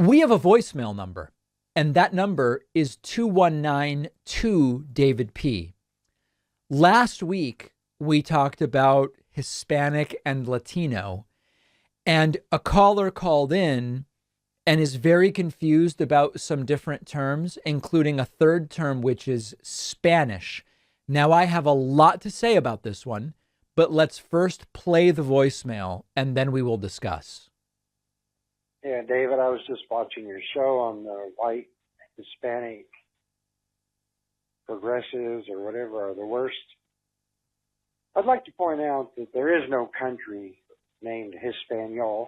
We have a voicemail number, and that number is 2192 David P. Last week, we talked about Hispanic and Latino, and a caller called in and is very confused about some different terms, including a third term, which is Spanish. Now, I have a lot to say about this one, but let's first play the voicemail and then we will discuss. Yeah, David, I was just watching your show on the white Hispanic progressives or whatever are the worst. I'd like to point out that there is no country named Hispaniola.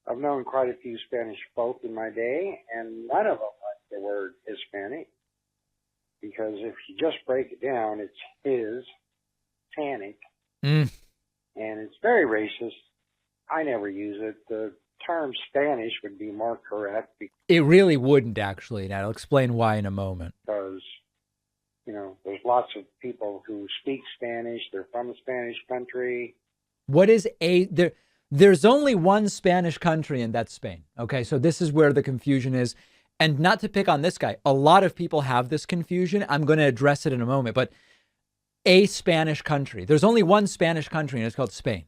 I've known quite a few Spanish folk in my day, and none of them like the word Hispanic, because if you just break it down, it's Hispanic, and it's very racist. I never use it. The term Spanish would be more correct. It really wouldn't, actually, and I'll explain why in a moment. Because, you know, there's lots of people who speak Spanish. They're from a Spanish country. What is there's only one Spanish country, and that's Spain. Okay, so this is where the confusion is. And not to pick on this guy, a lot of people have this confusion. I'm going to address it in a moment, but a Spanish country. There's only one Spanish country, and it's called Spain.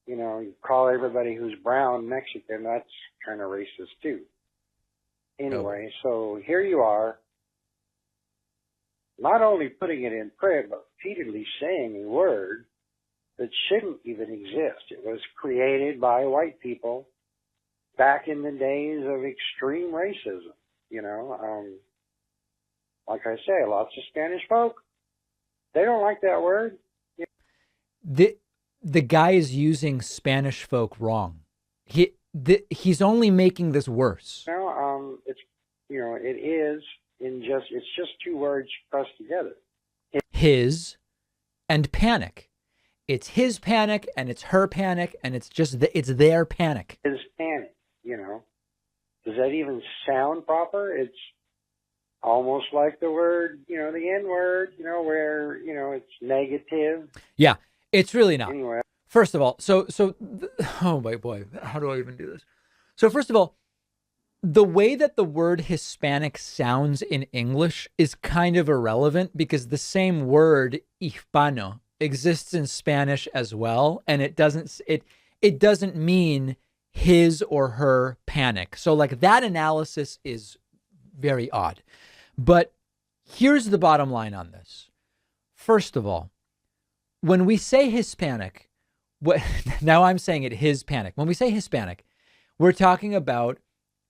You know, you call everybody who's brown Mexican. That's kind of racist, too. Anyway, So here you are, not only putting it in print, but repeatedly saying a word that shouldn't even exist. It was created by white people back in the days of extreme racism, you know. Like I say, lots of Spanish folk, they don't like that word. The guy is using Spanish folk wrong. He's only making this worse. No, it's, you know, it's just two words pressed together. His and panic. It's his panic and it's her panic and it's their panic. His panic, you know. Does that even sound proper? It's almost like the word, you know, the N word, you know, where, you know, it's negative. Yeah, it's really not. Anyway. First of all, oh my boy, how do I even do this? So first of all, the way that the word Hispanic sounds in English is kind of irrelevant because the same word hispano exists in Spanish as well, and it doesn't mean his or her panic. So like that analysis is very odd. But here's the bottom line on this. First of all, when we say Hispanic, now I'm saying it his panic. When we say Hispanic, we're talking about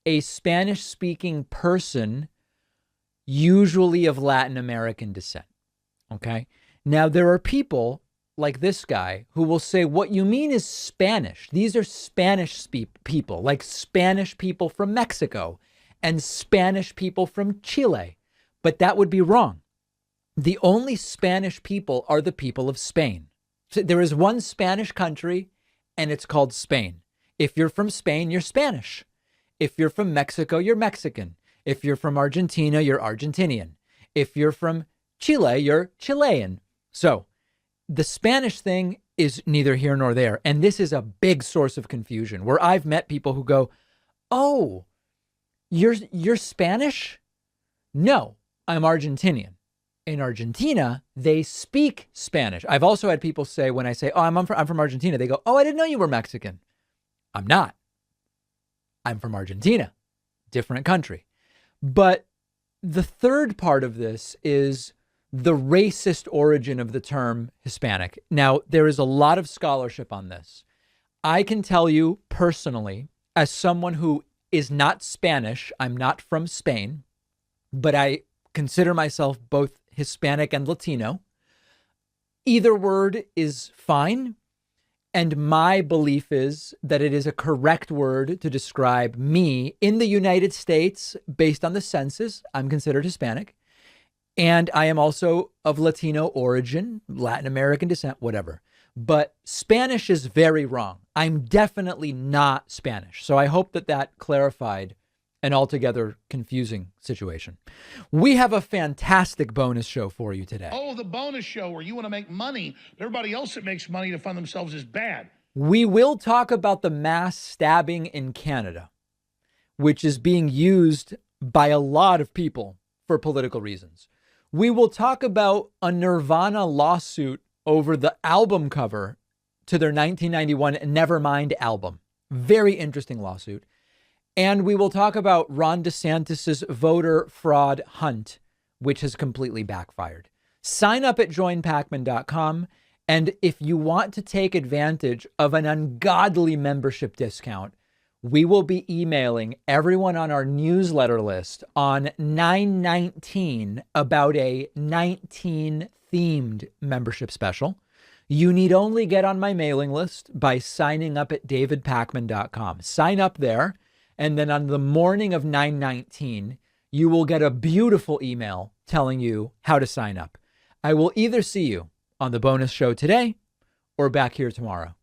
a Spanish-speaking person, usually of Latin American descent. Okay? Now, there are people like this guy who will say, what you mean is Spanish. These are Spanish people, like Spanish people from Mexico and Spanish people from Chile. But that would be wrong. The only Spanish people are the people of Spain. So there is one Spanish country, and it's called Spain. If you're from Spain, you're Spanish. If you're from Mexico, you're Mexican. If you're from Argentina, you're Argentinian. If you're from Chile, you're Chilean. So the Spanish thing is neither here nor there. And this is a big source of confusion where I've met people who go, oh, you're Spanish? No, I'm Argentinian. In Argentina, they speak Spanish. I've also had people say, when I say, oh, I'm from Argentina, they go, oh, I didn't know you were Mexican. I'm not. I'm from Argentina, different country. But the third part of this is the racist origin of the term Hispanic. Now, there is a lot of scholarship on this. I can tell you personally, as someone who is not Spanish, I'm not from Spain, but I consider myself both Hispanic and Latino. Either word is fine. And my belief is that it is a correct word to describe me in the United States based on the census. I'm considered Hispanic. And I am also of Latino origin, Latin American descent, whatever. But Spanish is very wrong. I'm definitely not Spanish. So I hope that clarified an altogether confusing situation. We have a fantastic bonus show for you today. Oh, the bonus show where you want to make money, but everybody else that makes money to fund themselves is bad. We will talk about the mass stabbing in Canada. which is being used by a lot of people for political reasons. We will talk about a Nirvana lawsuit over the album cover to their 1991 Nevermind album. Very interesting lawsuit. And we will talk about Ron DeSantis's voter fraud hunt, which has completely backfired. Sign up at joinpacman.com. And if you want to take advantage of an ungodly membership discount, we will be emailing everyone on our newsletter list on 9/19 about a 19 themed membership special. You need only get on my mailing list by signing up at davidpacman.com. Sign up there. And then on the morning of 9/19, you will get a beautiful email telling you how to sign up. I will either see you on the bonus show today or back here tomorrow.